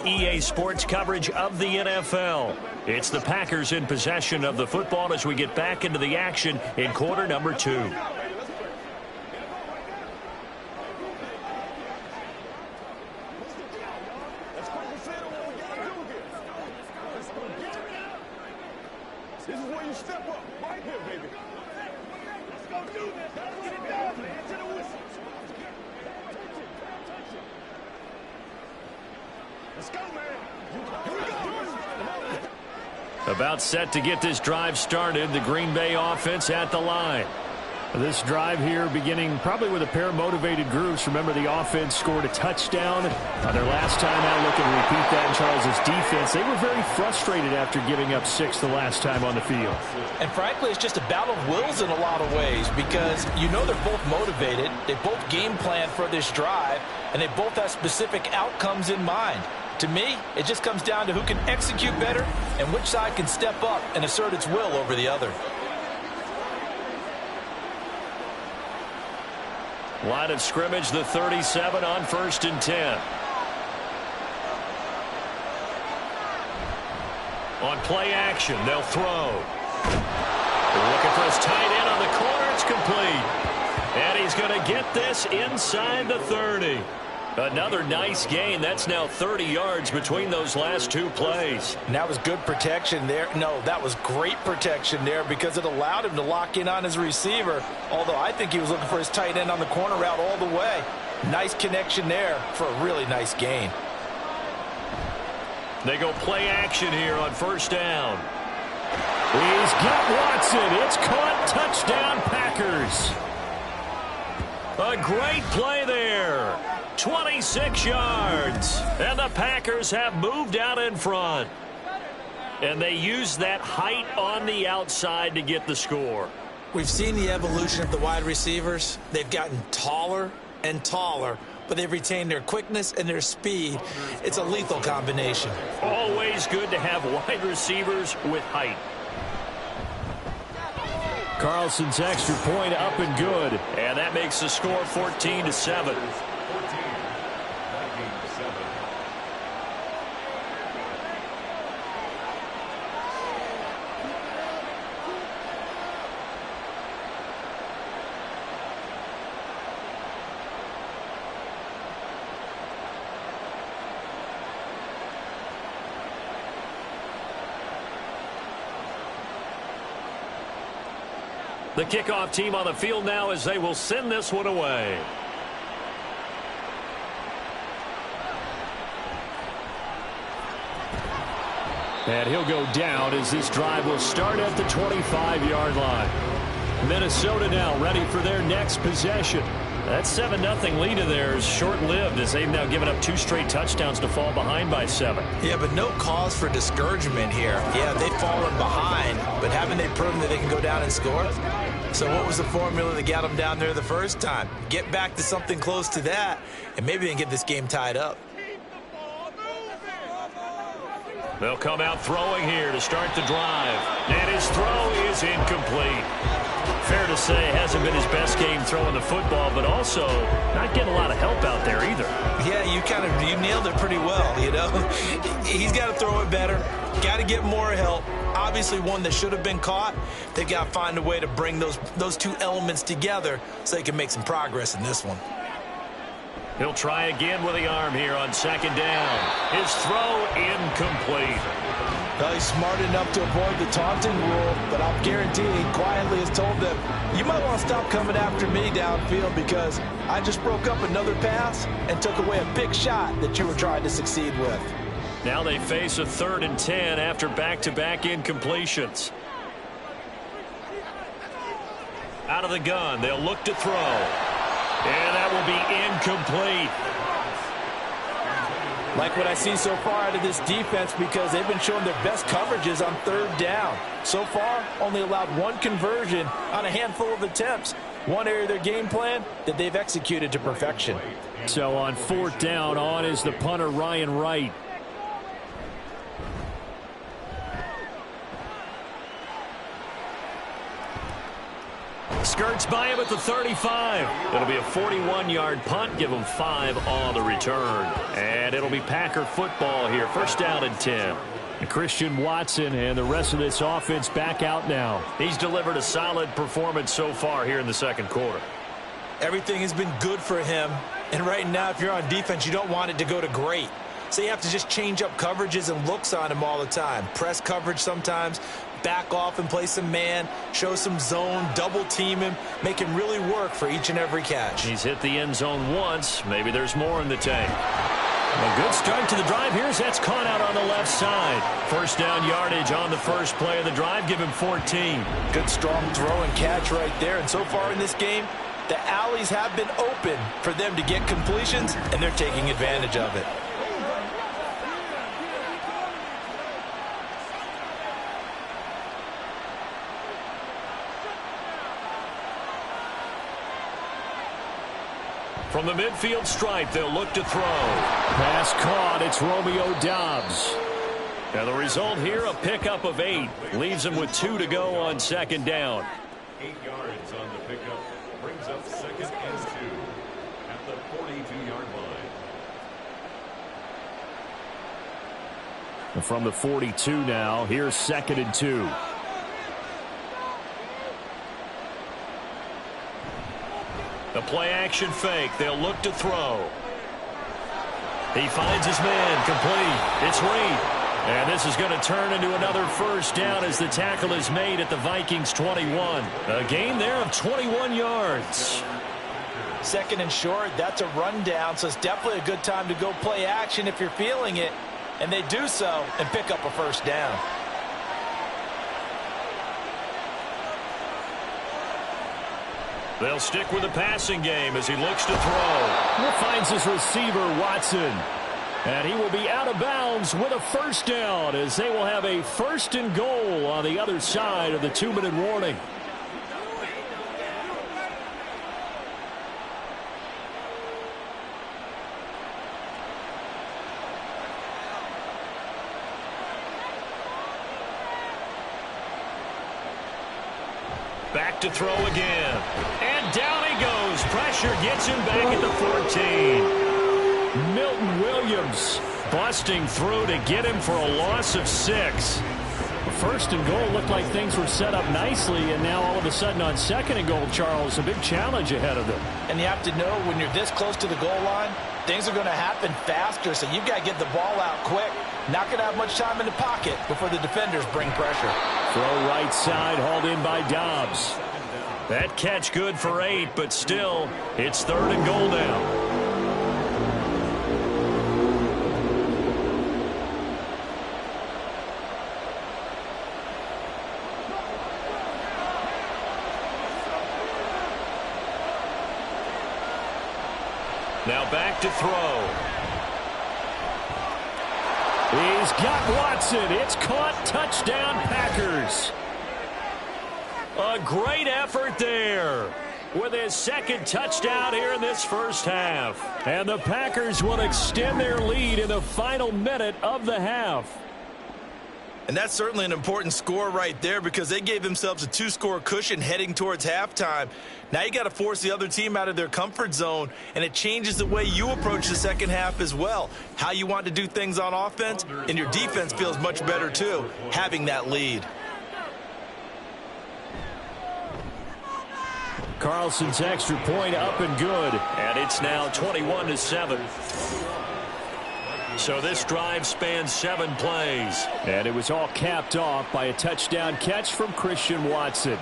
EA Sports coverage of the NFL. It's the Packers in possession of the football as we get back into the action in quarter number 2. This is where you step up, right here, baby. Let's go do this. Let's get it done, man. To the whistle. Let's go, man. Here we go. About set to get this drive started. The Green Bay offense at the line. This drive here beginning probably with a pair of motivated groups. Remember, the offense scored a touchdown on their last time out. Looking to repeat that in Charles' defense. They were very frustrated after giving up 6 the last time on the field. And frankly, it's just a battle of wills in a lot of ways because you know they're both motivated. They both game plan for this drive, and they both have specific outcomes in mind. To me, it just comes down to who can execute better and which side can step up and assert its will over the other. Line of scrimmage, the 37 on 1st and 10. On play action, they'll throw. They're looking for his tight end on the corner. It's complete. And he's going to get this inside the 30. Another nice gain. That's now 30 yards between those last 2 plays. And that was good protection there. No, that was great protection there because it allowed him to lock in on his receiver, although I think he was looking for his tight end on the corner route all the way. Nice connection there for a really nice gain. They go play action here on 1st down. He's got Watson. It's caught. Touchdown, Packers. A great play there. 26 yards. And the Packers have moved out in front. And they use that height on the outside to get the score. We've seen the evolution of the wide receivers. They've gotten taller and taller, but they've retained their quickness and their speed. It's a lethal combination. Always good to have wide receivers with height. Carlson's extra point up and good. And that makes the score 14-7. The kickoff team on the field now as they will send this one away. And he'll go down as this drive will start at the 25-yard line. Minnesota now ready for their next possession. That 7-0 lead of theirs short-lived as they've now given up 2 straight touchdowns to fall behind by 7. Yeah, but no cause for discouragement here. Yeah, they've fallen behind, but haven't they proven that they can go down and score? So what was the formula that got them down there the first time? Get back to something close to that, and maybe they can get this game tied up. They'll come out throwing here to start the drive. And his throw is incomplete. Fair to say, hasn't been his best game throwing the football, but also not getting a lot of help out there either. Yeah, you nailed it pretty well, you know. He's got to throw it better, got to get more help. Obviously one that should have been caught. They've got to find a way to bring those 2 elements together so they can make some progress in this one. He'll try again with the arm here on 2nd down. His throw incomplete. Well, he's smart enough to avoid the taunting rule, but I'll guarantee he quietly has told them, you might want to stop coming after me downfield because I just broke up another pass and took away a big shot that you were trying to succeed with. Now they face a 3rd and 10 after back-to-back incompletions. Out of the gun, they'll look to throw. And that will be incomplete. Like what I see so far out of this defense because they've been showing their best coverages on 3rd down. So far, only allowed 1 conversion on a handful of attempts. One area of their game plan that they've executed to perfection. So on 4th down, on is the punter, Ryan Wright. Skirts by him at the 35. It'll be a 41-yard punt. Give him 5 on the return. And it'll be Packer football here. First down and 10. Christian Watson and the rest of this offense back out now. He's delivered a solid performance so far here in the second quarter. Everything has been good for him. And right now, if you're on defense, you don't want it to go to great. So you have to just change up coverages and looks on him all the time. Press coverage sometimes, back off and play some man, show some zone, double team him, make him really work for each and every catch. He's hit the end zone once. Maybe there's more in the tank. A good start to the drive here as that's caught out on the left side. First down yardage on the first play of the drive. Give him 14. Good strong throw and catch right there. And so far in this game, the alleys have been open for them to get completions, and they're taking advantage of it. From the midfield stripe, they'll look to throw. Pass caught. It's Romeo Doubs. Now the result here, a pickup of 8. Leaves them with 2 to go on second down. 8 yards on the pickup. Brings up second and 2 at the 42-yard line. And from the 42 now, here's second and 2. The play-action fake. They'll look to throw. He finds his man. Complete. It's Reed. And this is going to turn into another first down as the tackle is made at the Vikings 21. A gain there of 21 yards. Second and short, that's a rundown, so it's definitely a good time to go play action if you're feeling it. And they do so and pick up a first down. They'll stick with the passing game as he looks to throw. He finds his receiver, Watson. And he will be out of bounds with a first down as they will have a first and goal on the other side of the 2-minute warning. Back to throw again. And down he goes. Pressure gets him back at the 14. Milton Williams busting through to get him for a loss of 6. First and goal looked like things were set up nicely, and now all of a sudden on second and goal, Charles, a big challenge ahead of them. And you have to know when you're this close to the goal line, things are going to happen faster, so you've got to get the ball out quick. Not going to have much time in the pocket before the defenders bring pressure. Throw right side, hauled in by Doubs. That catch good for 8, but still, it's third and goal now. Now back to throw. He's got Watson. It's caught. Touchdown, Packers. A great effort there with his second touchdown here in this first half. And the Packers will extend their lead in the final minute of the half. And that's certainly an important score right there because they gave themselves a 2-score cushion heading towards halftime. Now you got to force the other team out of their comfort zone, and it changes the way you approach the second half as well. How you want to do things on offense, and your defense feels much better too, having that lead. Carlson's extra point up and good. And it's now 21-7. So this drive spans 7 plays. And it was all capped off by a touchdown catch from Christian Watson.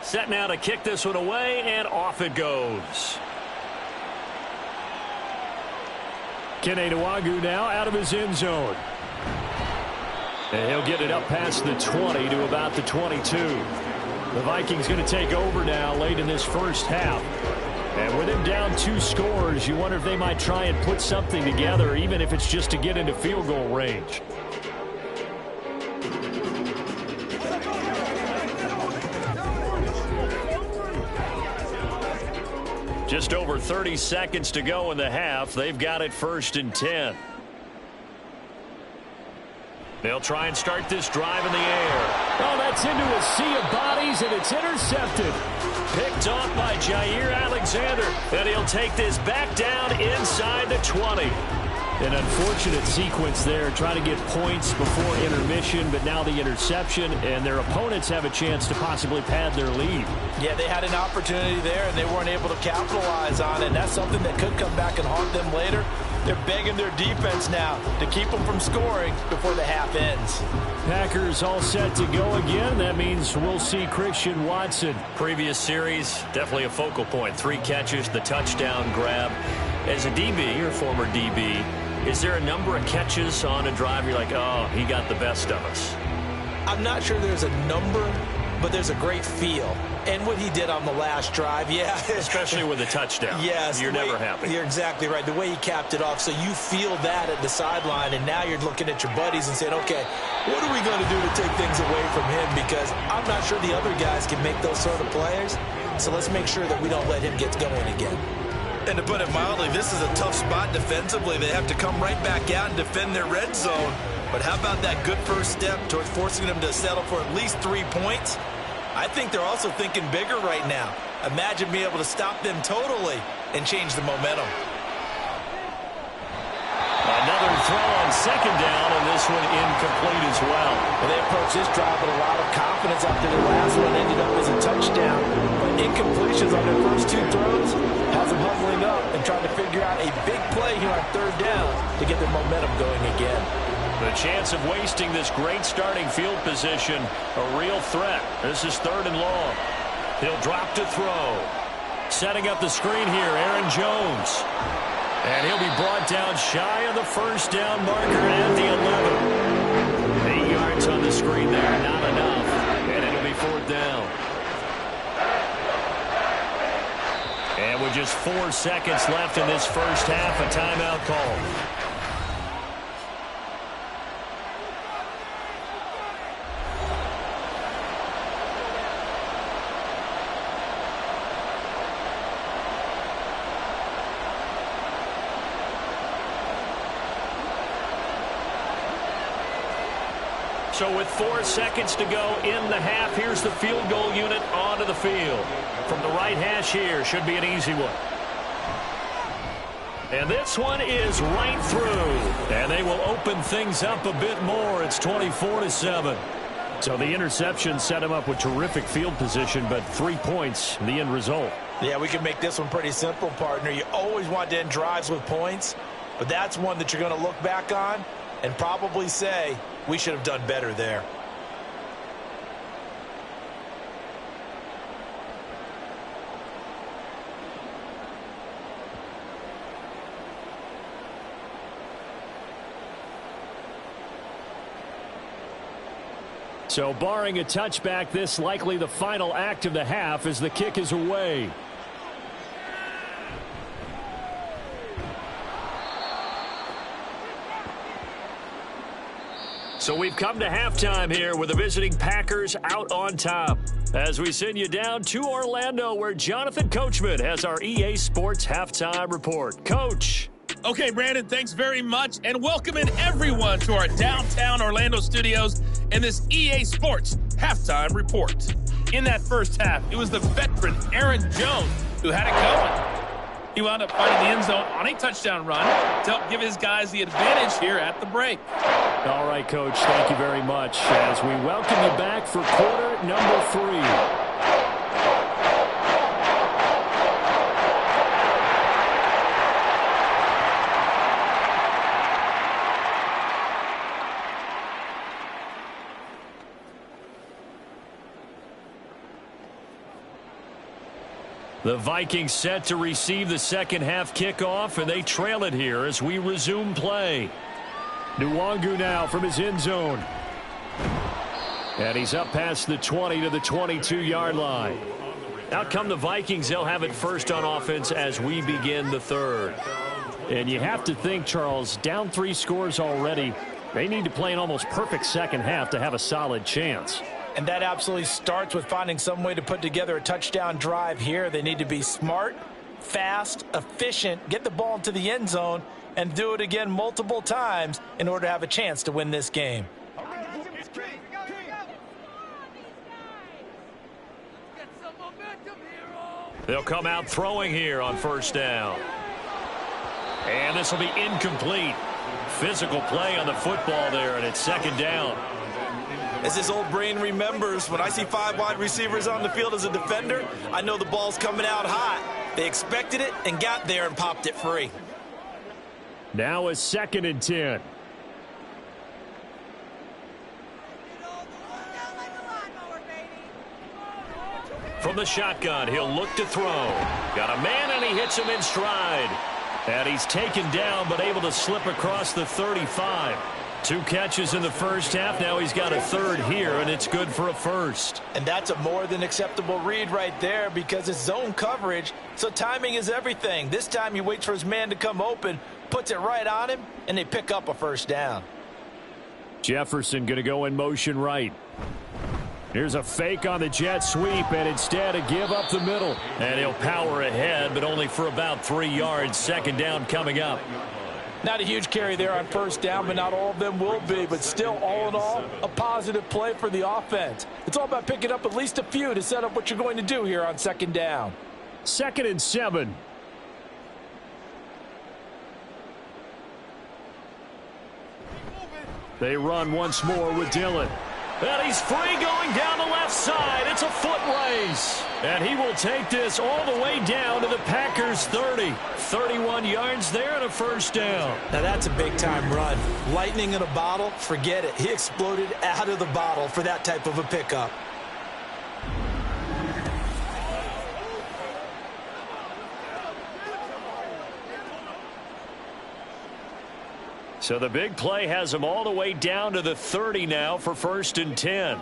Set now to kick this one away, and off it goes. Kene Nwangwu now out of his end zone. And he'll get it up past the 20 to about the 22. The Vikings going to take over now late in this first half. And with him down 2 scores, you wonder if they might try and put something together, even if it's just to get into field goal range. Just over 30 seconds to go in the half. They've got it 1st and 10. They'll try and start this drive in the air. Oh, that's into a sea of bodies, and it's intercepted. Picked off by Jair Alexander. And he'll take this back down inside the 20. An unfortunate sequence there, trying to get points before intermission, but now the interception, and their opponents have a chance to possibly pad their lead. Yeah, they had an opportunity there, and they weren't able to capitalize on it, and that's something that could come back and haunt them later. They're begging their defense now to keep them from scoring before the half ends. Packers all set to go again. That means we'll see Christian Watson. Previous series, definitely a focal point. 3 catches, the touchdown grab. As a DB, or former DB, is there a number of catches on a drive you're like, oh, he got the best of us? I'm not sure there's a number, but there's a great feel. And what he did on the last drive, yeah. Especially with a touchdown. Yes. You're never happy. You're exactly right. The way he capped it off, so you feel that at the sideline, and now you're looking at your buddies and saying, okay, what are we going to do to take things away from him? Because I'm not sure the other guys can make those sort of plays. So let's make sure that we don't let him get going again. And to put it mildly, this is a tough spot defensively. They have to come right back out and defend their red zone. But how about that good first step towards forcing them to settle for at least 3 points? I think they're also thinking bigger right now. Imagine being able to stop them totally and change the momentum. Another throw on 2nd down, and this one incomplete as well. Well, they approached this drive with a lot of confidence after the last one ended up as a touchdown. But incompletions on their first 2 throws has them huddling up and trying to figure out a big play here on 3rd down to get their momentum going again. The chance of wasting this great starting field position, a real threat. This is 3rd and long. He'll drop to throw. Setting up the screen here, Aaron Jones. And he'll be brought down shy of the 1st down marker at the 11. 8 yards on the screen there, not enough. And it'll be 4th down. And with just 4 seconds left in this first half, a timeout call. So with 4 seconds to go in the half, here's the field goal unit onto the field. From the right hash here, should be an easy one. And this one is right through. And they will open things up a bit more. It's 24-7. So the interception set him up with terrific field position, but 3 points, the end result. Yeah, we can make this one pretty simple, partner. You always want to end drives with points, but that's one that you're going to look back on and probably say, we should have done better there. So barring a touchback, this likely the final act of the half as the kick is away. So we've come to halftime here with the visiting Packers out on top. As we send you down to Orlando, where Jonathan Coachman has our EA Sports Halftime Report. Coach. Okay, Brandon, thanks very much, and welcoming everyone to our downtown Orlando studios in this EA Sports Halftime Report. In that first half, it was the veteran Aaron Jones who had it going. He wound up finding the end zone on a touchdown run to help give his guys the advantage here at the break. All right, Coach, thank you very much as we welcome you back for quarter number 3. The Vikings set to receive the second half kickoff, and they trail it here as we resume play. Nwangu now from his end zone. And he's up past the 20 to the 22-yard line. Out come the Vikings. They'll have it first on offense as we begin the third. And you have to think, Charles, down 3 scores already. They need to play an almost perfect second half to have a solid chance. And that absolutely starts with finding some way to put together a touchdown drive here. They need to be smart, fast, efficient, get the ball into the end zone, and do it again multiple times in order to have a chance to win this game. They'll come out throwing here on first down. And this will be incomplete. Physical play on the football there, and it's second down. As his old brain remembers, when I see 5 wide receivers on the field as a defender, I know the ball's coming out hot. They expected it and got there and popped it free. Now a 2nd and 10. From the shotgun, he'll look to throw. Got a man, and he hits him in stride. And he's taken down, but able to slip across the 35. 2 catches in the first half. Now he's got a 3rd here, and it's good for a first. And that's a more than acceptable read right there because it's zone coverage, so timing is everything. This time he waits for his man to come open, puts it right on him, and they pick up a first down. Jefferson going to go in motion right. Here's a fake on the jet sweep, and instead a give up the middle. And he'll power ahead, but only for about 3 yards. Second down coming up. Not a huge carry there on first down, but not all of them will be. But still, all in all, a positive play for the offense. It's all about picking up at least a few to set up what you're going to do here on second down. 2nd and 7. They run once more with Dillon. And he's free going down the left side. It's a foot race. And he will take this all the way down to the Packers' 30. 31 yards there and a first down. Now that's a big-time run. Lightning in a bottle, forget it. He exploded out of the bottle for that type of a pickup. So the big play has him all the way down to the 30 now for 1st and 10.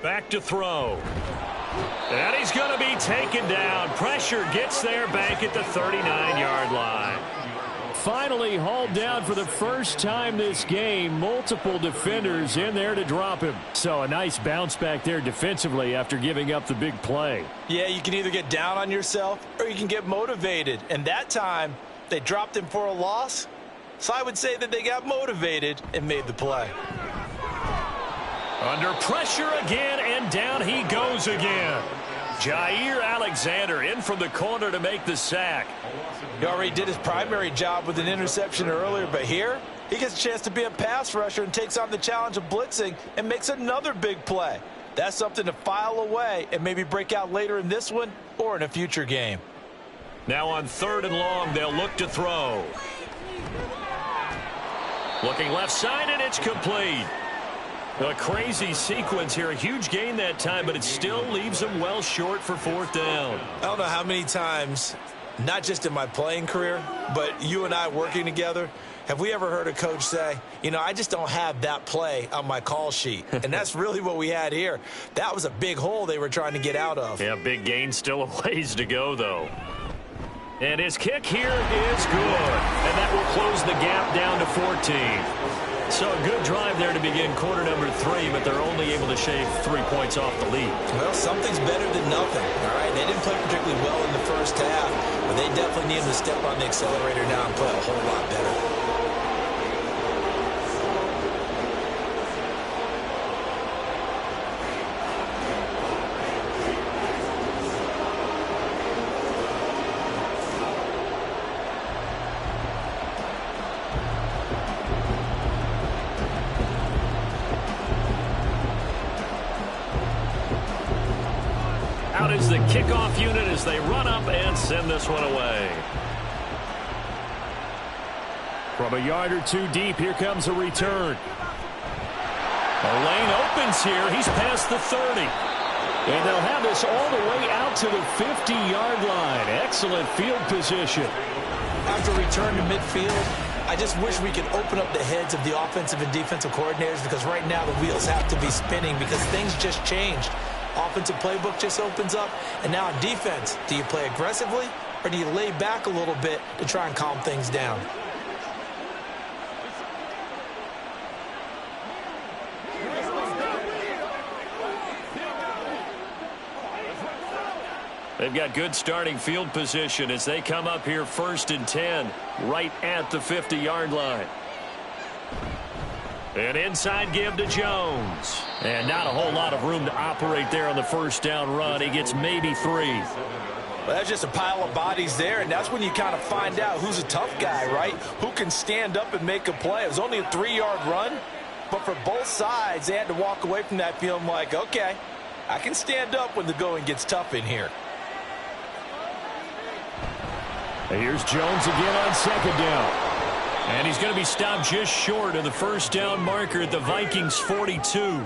Back to throw. And he's going to be taken down. Pressure gets there back at the 39-yard line. Finally hauled down for the first time this game. Multiple defenders in there to drop him. So a nice bounce back there defensively after giving up the big play. Yeah, you can either get down on yourself or you can get motivated. And that time, they dropped him for a loss. So I would say that they got motivated and made the play. Under pressure again, and down he goes again. Jair Alexander in from the corner to make the sack. He already did his primary job with an interception earlier, but here he gets a chance to be a pass rusher and takes on the challenge of blitzing and makes another big play. That's something to file away and maybe break out later in this one or in a future game. Now on 3rd and long, they'll look to throw. Looking left side, and it's complete. A crazy sequence here. A huge gain that time, but it still leaves them well short for 4th down. I don't know how many times, not just in my playing career, but you and I working together, have we ever heard a coach say, you know, I just don't have that play on my call sheet. And that's really what we had here. That was a big hole they were trying to get out of. Yeah, big gain, still a ways to go, though. And his kick here is good. And that will close the gap down to 14. So a good drive there to begin quarter number 3, but they're only able to shave 3 points off the lead. Well, something's better than nothing, all right? They didn't play particularly well in the first half, but they definitely need to step on the accelerator now and play a whole lot better. Out is the kickoff unit as they run up and send this one away. From a yard or 2 deep, here comes a return. A lane opens here. He's past the 30. And they'll have this all the way out to the 50-yard line. Excellent field position. After return to midfield, I just wish we could open up the heads of the offensive and defensive coordinators, because right now the wheels have to be spinning because things just changed. Offensive playbook just opens up, and now on defense, do you play aggressively or do you lay back a little bit to try and calm things down? They've got good starting field position as they come up here 1st and 10, right at the 50-yard line. An inside give to Jones. And not a whole lot of room to operate there on the first down run. He gets maybe 3. Well, that's just a pile of bodies there, and that's when you kind of find out who's a tough guy, right? Who can stand up and make a play. It was only a 3-yard run, but for both sides, they had to walk away from that feeling like, okay, I can stand up when the going gets tough in here. Here's Jones again on 2nd down. And he's going to be stopped just short of the first down marker at the Vikings 42.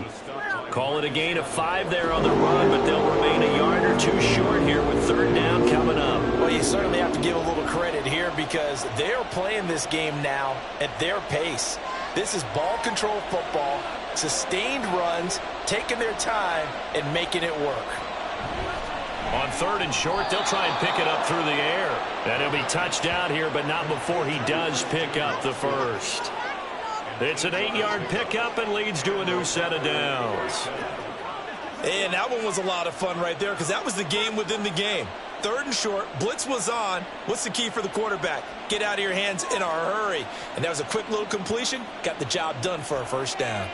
Call it a gain of 5 there on the run, but they'll remain a yard or 2 short here with 3rd down coming up. Well, you certainly have to give a little credit here because they're playing this game now at their pace. This is ball control football, sustained runs, taking their time, and making it work. On 3rd and short, they'll try and pick it up through the air. And he'll be touched down here, but not before he does pick up the first. It's an 8-yard pickup and leads to a new set of downs. And that one was a lot of fun right there because that was the game within the game. 3rd and short, blitz was on. What's the key for the quarterback? Get out of your hands in a hurry. And that was a quick little completion. Got the job done for a first down.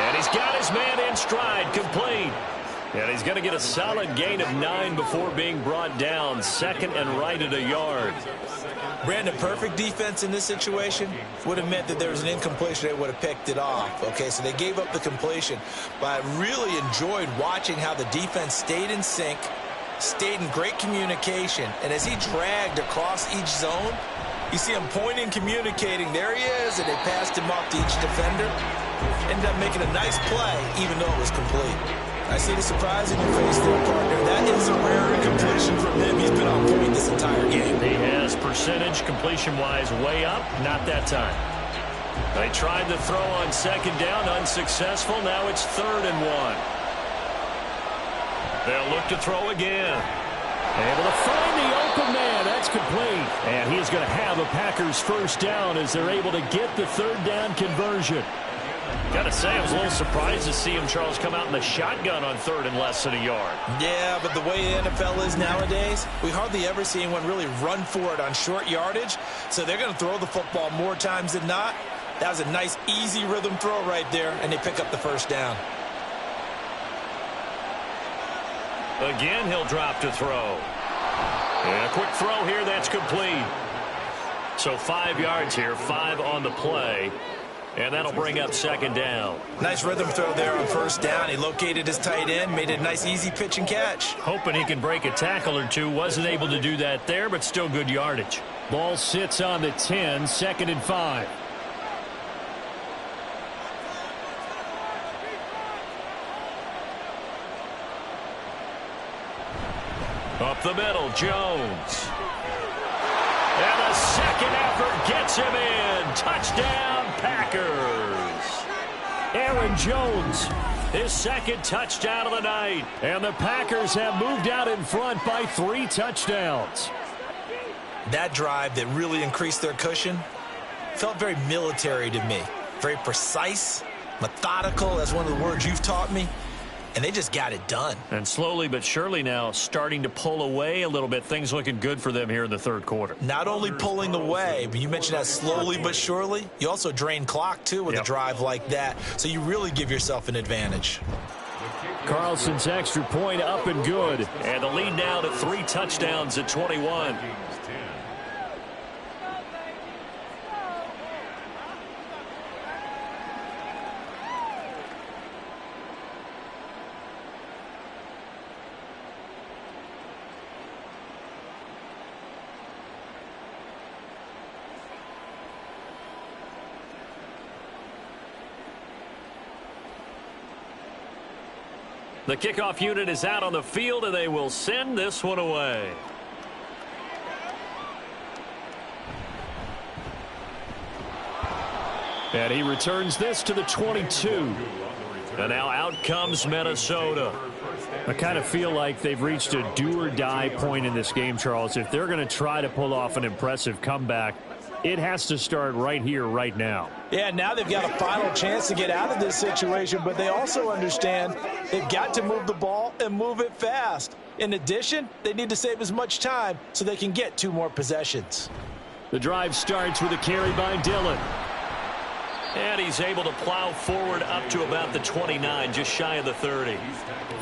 And he's got his man in stride, complete. And he's going to get a solid gain of 9 before being brought down. 2nd and right at a yard. Brandon, perfect defense in this situation would have meant that there was an incompletion. They would have picked it off. Okay, so they gave up the completion. But I really enjoyed watching how the defense stayed in sync, stayed in great communication. And as he dragged across each zone, you see him pointing, communicating. There he is, and they passed him off to each defender. Ended up making a nice play, even though it was complete. I see the surprise in your face there, partner. That is a rare incompletion from him. He's been on point this entire game. He has percentage completion-wise way up. Not that time. They tried to throw on 2nd down, unsuccessful. Now it's 3rd and 1. They'll look to throw again. Able to find the open man. That's complete. And he is going to have a Packers first down as they're able to get the 3rd down conversion. Got to say, I was a little surprised to see him, Charles, come out in the shotgun on 3rd and less than a yard. Yeah, but the way the NFL is nowadays, we hardly ever see anyone really run for it on short yardage. So they're going to throw the football more times than not. That was a nice, easy rhythm throw right there, and they pick up the first down. Again, he'll drop to throw. And a quick throw here, that's complete. So 5 yards here, 5 on the play. And that'll bring up 2nd down. Nice rhythm throw there on first down. He located his tight end, made it a nice, easy pitch and catch. Hoping he can break a tackle or two. Wasn't able to do that there, but still good yardage. Ball sits on the 10, 2nd and 5. Up the middle, Jones. And a second effort gets him in. Touchdown, Packers. Aaron Jones, His 2nd touchdown of the night. and the Packers have moved out in front by 3 touchdowns. That drive that really increased their cushion felt very military to me. Very precise, methodical. That's one of the words you've taught me. And they just got it done. And slowly but surely now starting to pull away a little bit. Things looking good for them here in the 3rd quarter. Not only pulling away, but you mentioned that slowly but surely. You also drain clock, too, with a drive like that. So you really give yourself an advantage. Carlson's extra point up and good. And the lead now to 3 touchdowns at 21. The kickoff unit is out on the field, and they will send this one away. And he returns this to the 22. And now out comes Minnesota. I kind of feel like they've reached a do-or-die point in this game, Charles. If they're going to try to pull off an impressive comeback, it has to start right here, right now. Yeah, now they've got a final chance to get out of this situation, but they also understand they've got to move the ball and move it fast. In addition, they need to save as much time so they can get 2 more possessions. The drive starts with a carry by Dillon. And he's able to plow forward up to about the 29, just shy of the 30.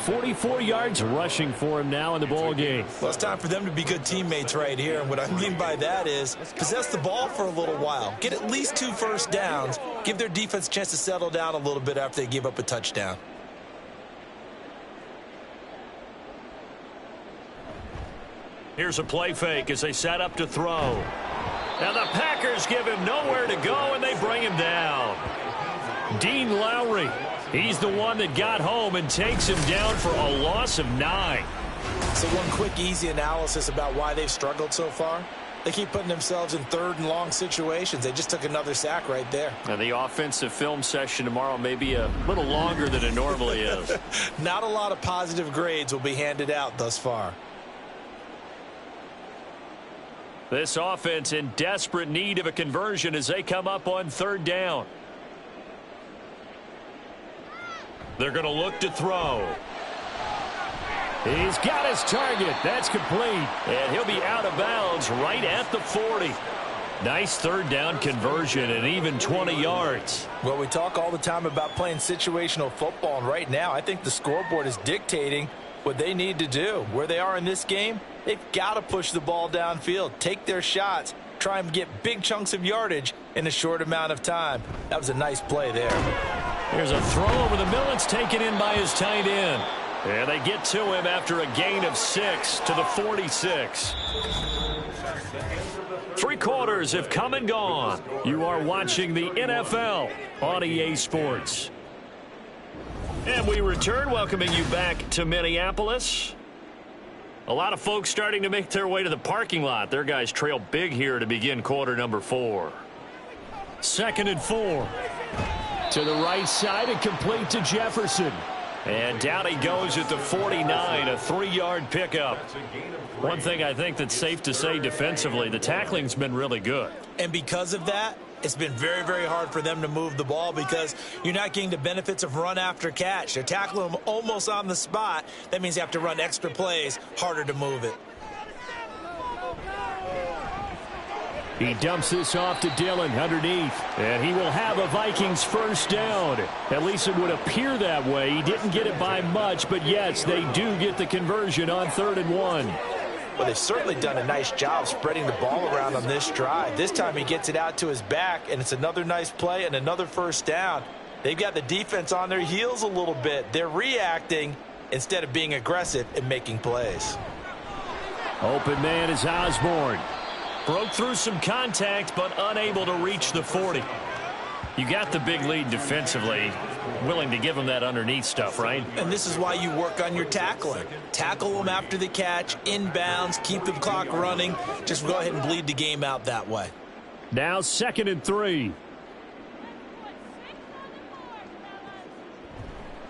44 yards rushing for him now in the ball game. Well, it's time for them to be good teammates right here. And what I mean by that is possess the ball for a little while. Get at least 2 first downs. Give their defense a chance to settle down a little bit after they give up a touchdown. Here's a play fake as they set up to throw. Now the Packers give him nowhere to go, and they bring him down. Dean Lowry, he's the one that got home and takes him down for a loss of 9. So one quick, easy analysis about why they've struggled so far. They keep putting themselves in 3rd and long situations. They just took another sack right there. And the offensive film session tomorrow may be a little longer than it normally is. Not a lot of positive grades will be handed out thus far. This offense in desperate need of a conversion as they come up on 3rd down. They're going to look to throw. He's got his target. That's complete. And he'll be out of bounds right at the 40. Nice 3rd down conversion and even 20 yards. Well, we talk all the time about playing situational football, and right now I think the scoreboard is dictating what they need to do. Where they are in this game, they've got to push the ball downfield, take their shots, try and get big chunks of yardage in a short amount of time. That was a nice play there. Here's a throw over the middle. It's taken in by his tight end. And they get to him after a gain of 6 to the 46. 3 quarters have come and gone. You are watching the NFL on EA Sports. And we return, welcoming you back to Minneapolis. A lot of folks starting to make their way to the parking lot. Their guys trail big here to begin quarter number 4. 2nd and 4. To the right side and complete to Jefferson. And down he goes at the 49, a 3-yard pickup. One thing I think that's safe to say defensively, the tackling's been really good. And because of that, it's been very, very hard for them to move the ball because you're not getting the benefits of run after catch. They're tackling them almost on the spot. That means you have to run extra plays, harder to move it. He dumps this off to Dillon underneath, and he will have a Vikings 1st down. At least it would appear that way. He didn't get it by much, but yes, they do get the conversion on 3rd and 1. Well, they've certainly done a nice job spreading the ball around on this drive. This time he gets it out to his back, and it's another nice play and another 1st down. They've got the defense on their heels a little bit. They're reacting instead of being aggressive and making plays. Open man is Osborne. Broke through some contact, but unable to reach the 40. You got the big lead defensively. Willing to give them that underneath stuff, right? And this is why you work on your tackling. Tackle them after the catch, inbounds, keep the clock running. Just go ahead and bleed the game out that way. Now 2nd and 3.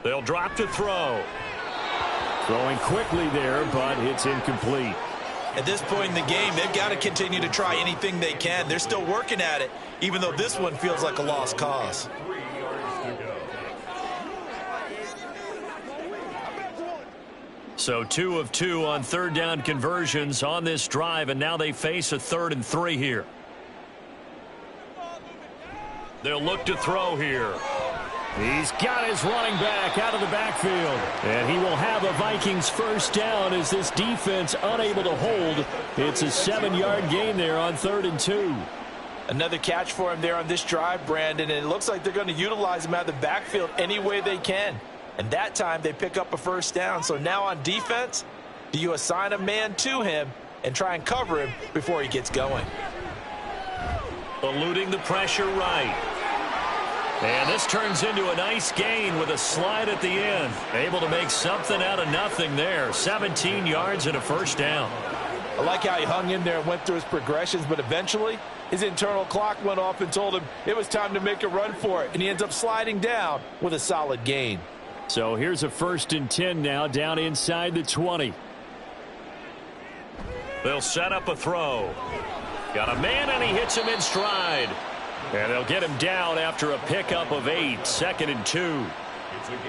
They'll drop to throw. Throwing quickly there, but it's incomplete. At this point in the game, they've got to continue to try anything they can. They're still working at it, even though this one feels like a lost cause. So 2 of 2 on 3rd down conversions on this drive, and now they face a 3rd and 3 here. They'll look to throw here. He's got his running back out of the backfield. And he will have a Vikings 1st down as this defense unable to hold. It's a 7-yard gain there on 3rd and 2. Another catch for him there on this drive, Brandon, and it looks like they're going to utilize him out of the backfield any way they can. And that time they pick up a 1st down. So now on defense, do you assign a man to him and try and cover him before he gets going? Eluding the pressure right. And this turns into a nice gain with a slide at the end. Able to make something out of nothing there. 17 yards and a 1st down. I like how he hung in there and went through his progressions, but eventually his internal clock went off and told him it was time to make a run for it, and he ends up sliding down with a solid gain. So here's a 1st and 10 now, down inside the 20. They'll set up a throw. Got a man, and he hits him in stride. And they'll get him down after a pickup of 8, 2nd and 2.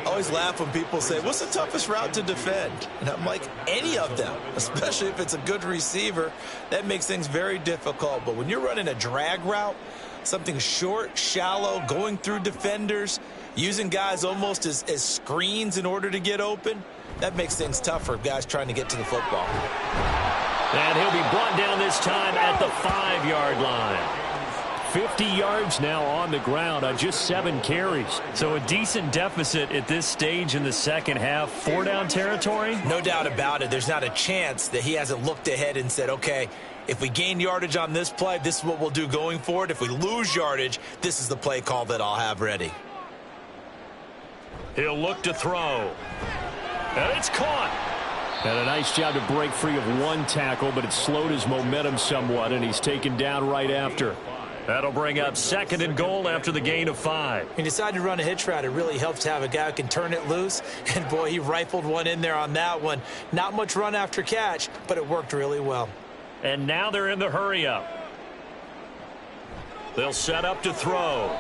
I always laugh when people say, what's the toughest route to defend? And I'm like, any of them, especially if it's a good receiver. That makes things very difficult. But when you're running a drag route, something short, shallow, going through defenders, using guys almost as screens in order to get open, that makes things tough for guys trying to get to the football. And he'll be brought down this time at the 5-yard line. 50 yards now on the ground on just 7 carries. So a decent deficit at this stage in the second half. 4-down territory? No doubt about it. There's not a chance that he hasn't looked ahead and said, okay, if we gain yardage on this play, this is what we'll do going forward. If we lose yardage, this is the play call that I'll have ready. He'll look to throw. And it's caught. And a nice job to break free of 1 tackle, but it slowed his momentum somewhat, and he's taken down right after. That'll bring up 2nd and goal after the gain of 5. He decided to run a hitch route. It really helps to have a guy who can turn it loose. And, boy, he rifled one in there on that one. Not much run after catch, but it worked really well. And now they're in the hurry-up. They'll set up to throw.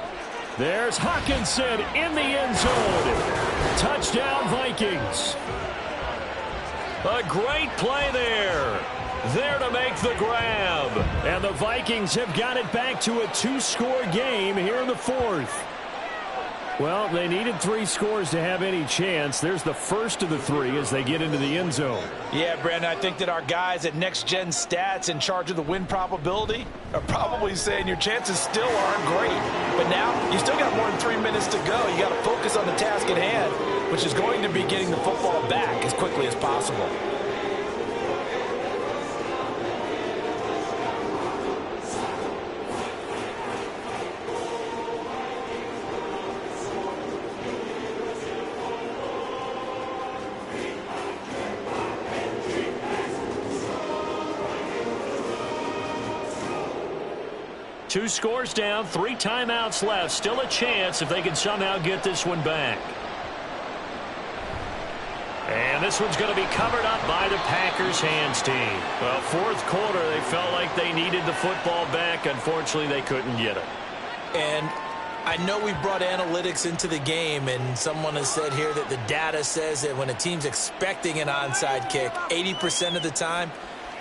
There's Hawkinson in the end zone. Touchdown, Vikings. A great play there. There to make the grab. And the Vikings have got it back to a 2-score game here in the 4th. Well, they needed 3 scores to have any chance. There's the first of the 3 as they get into the end zone. Yeah, Brandon, I think that our guys at Next Gen Stats in charge of the win probability are probably saying your chances still aren't great. But now you still got more than 3 minutes to go. You got to focus on the task at hand, which is going to be getting the football back as quickly as possible. Two scores down, 3 timeouts left. Still a chance if they can somehow get this one back. And this one's going to be covered up by the Packers hands team. Well, 4th quarter, they felt like they needed the football back. Unfortunately, they couldn't get it. And I know we brought analytics into the game, and someone has said here that the data says that when a team's expecting an onside kick, 80% of the time,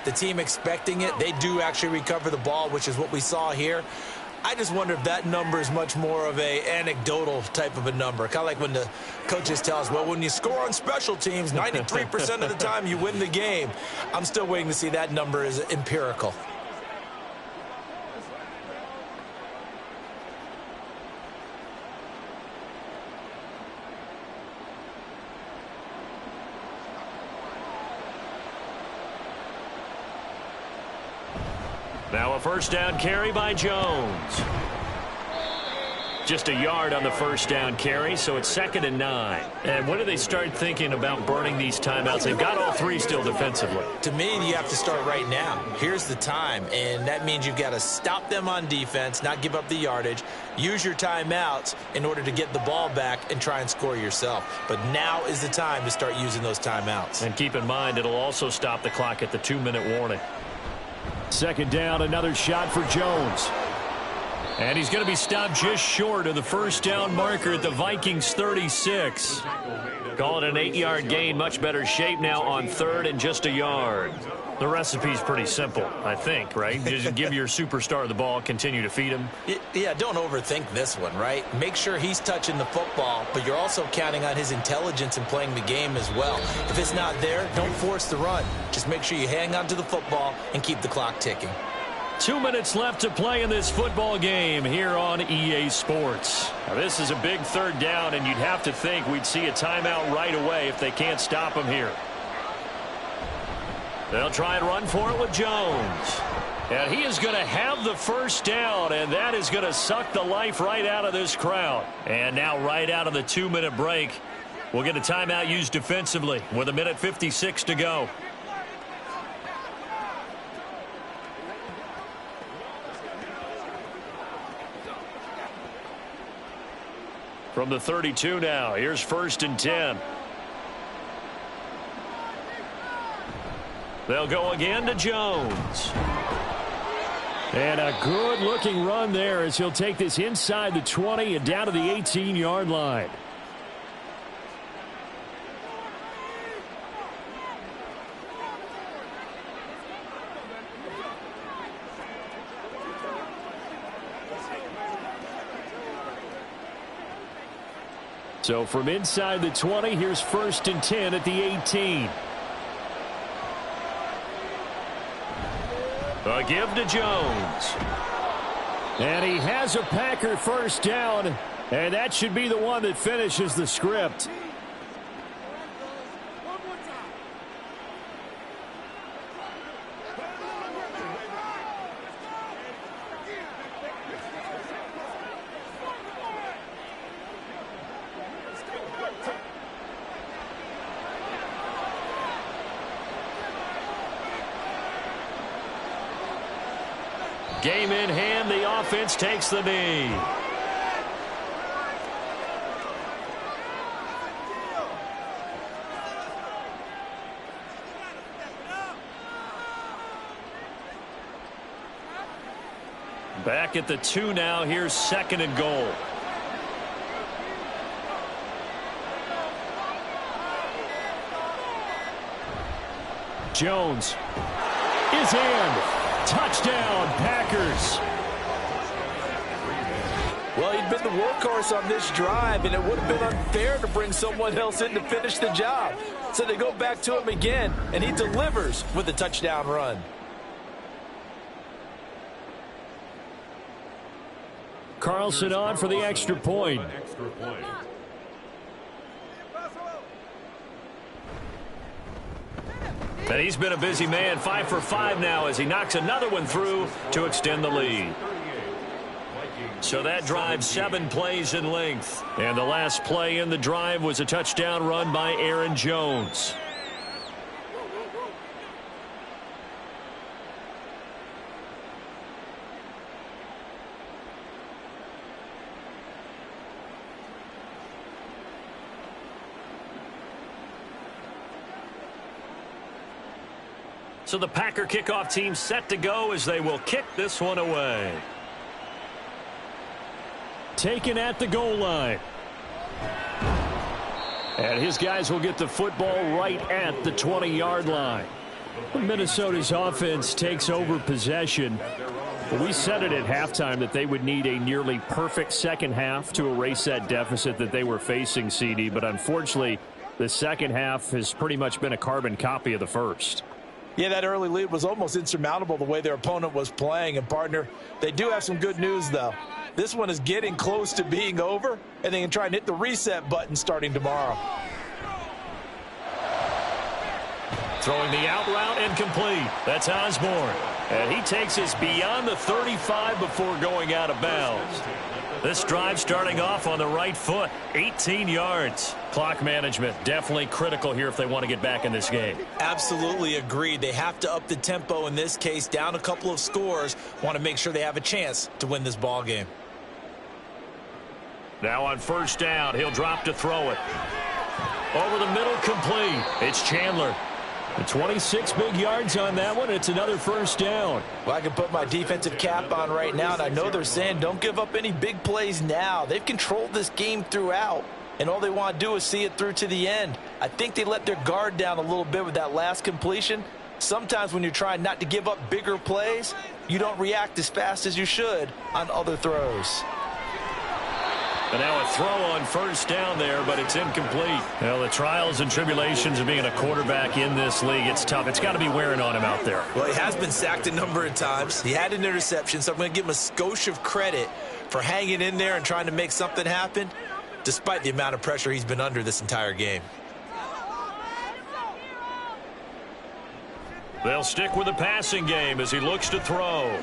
the team expecting it, they do actually recover the ball, which is what we saw here. I just wonder if that number is much more of a anecdotal type of a number. Kind of like when the coaches tell us, well, when you score on special teams, 93% of the time you win the game. I'm still waiting to see that number is empirical. Now a 1st down carry by Jones. Just a yard on the 1st down carry, so it's 2nd and 9. And when do they start thinking about burning these timeouts? They've got all 3 still defensively. To me, you have to start right now. Here's the time, and that means you've got to stop them on defense, not give up the yardage, use your timeouts in order to get the ball back and try and score yourself. But now is the time to start using those timeouts. And keep in mind, it'll also stop the clock at the 2-minute warning. 2nd down, another shot for Jones. And he's going to be stopped just short of the 1st down marker at the Vikings 36. Call it an 8-yard gain. Much better shape now on 3rd and just a yard. The recipe's pretty simple, I think, right? Just give your superstar the ball, continue to feed him. Yeah, don't overthink this one, right? Make sure he's touching the football, but you're also counting on his intelligence in playing the game as well. If it's not there, don't force the run. Just make sure you hang on to the football and keep the clock ticking. 2 minutes left to play in this football game here on EA Sports. Now, this is a big 3rd down, and you'd have to think we'd see a timeout right away if they can't stop him here. They'll try and run for it with Jones. And he is going to have the 1st down, and that is going to suck the life right out of this crowd. And now right out of the 2-minute break, we'll get a timeout used defensively with 1:56 to go. From the 32 now, here's 1st and 10. They'll go again to Jones. And a good-looking run there as he'll take this inside the 20 and down to the 18-yard line. So from inside the 20, here's 1st and 10 at the 18. A give to Jones. And he has a Packer first down, and that should be the one that finishes the script. Game in hand, the offense takes the knee. Back at the 2 now, here's 2nd and goal. Jones is in. Touchdown, Packers. Well, he'd been the workhorse on this drive, and it would have been unfair to bring someone else in to finish the job. So they go back to him again, and he delivers with a touchdown run. Carlson on for the extra point. And he's been a busy man, 5 for 5 now as he knocks another one through to extend the lead. So that drive 7 plays in length. And the last play in the drive was a touchdown run by Aaron Jones. So the Packer kickoff team set to go as they will kick this one away. Taken at the goal line. And his guys will get the football right at the 20-yard line. Minnesota's offense takes over possession. We said it at halftime that they would need a nearly perfect second half to erase that deficit that they were facing, CD. But unfortunately, the second half has pretty much been a carbon copy of the first. Yeah, that early lead was almost insurmountable the way their opponent was playing. And, partner, they do have some good news, though. This one is getting close to being over, and they can try and hit the reset button starting tomorrow. Throwing the out route and complete. That's Osborne. And he takes us beyond the 35 before going out of bounds. This drive starting off on the right foot, 18 yards. Clock management definitely critical here if they want to get back in this game. Absolutely agreed. They have to up the tempo in this case, down a couple of scores. Want to make sure they have a chance to win this ball game. Now on first down, he'll drop to throw it. Over the middle, complete. It's Chandler. The 26 big yards on that one. It's another first down. Well, I can put my defensive cap on right now, and I know they're saying don't give up any big plays now. They've controlled this game throughout, and all they want to do is see it through to the end. I think they let their guard down a little bit with that last completion. Sometimes when you're trying not to give up bigger plays, you don't react as fast as you should on other throws. And now a throw on first down there, but it's incomplete. Well, the trials and tribulations of being a quarterback in this league, it's tough. It's got to be wearing on him out there. Well, he has been sacked a number of times. He had an interception, so I'm going to give him a skosh of credit for hanging in there and trying to make something happen, despite the amount of pressure he's been under this entire game. They'll stick with the passing game as he looks to throw.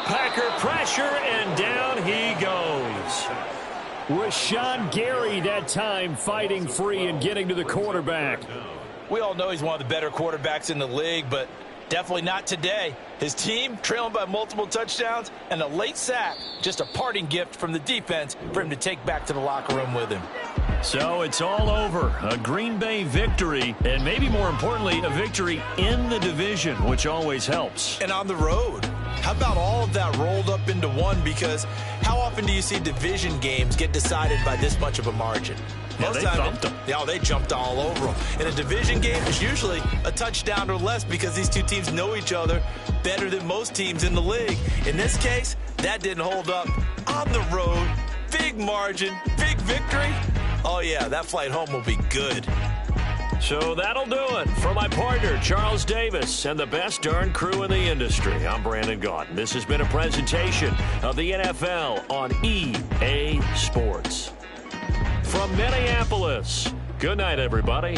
Packer pressure, and down he goes. Rashawn Gary that time fighting free and getting to the quarterback. We all know he's one of the better quarterbacks in the league, but Definitely not today. His team trailing by multiple touchdowns and a late sack. Just a parting gift from the defense for him to take back to the locker room with him. So it's all over. A Green Bay victory, and maybe more importantly, a victory in the division, which always helps. And on the road. How about all of that rolled up into one? Because how often do you see division games get decided by this much of a margin? Yeah, they thumped them. Yeah, they jumped all over them. In a division game, it's usually a touchdown or less because these two teams know each other better than most teams in the league. In this case, that didn't hold up. On the road, big margin, big victory. Oh, yeah, that flight home will be good. So that'll do it. For my partner, Charles Davis, and the best darn crew in the industry, I'm Brandon Gaudin. This has been a presentation of the NFL on EA Sports. From Minneapolis, good night, everybody.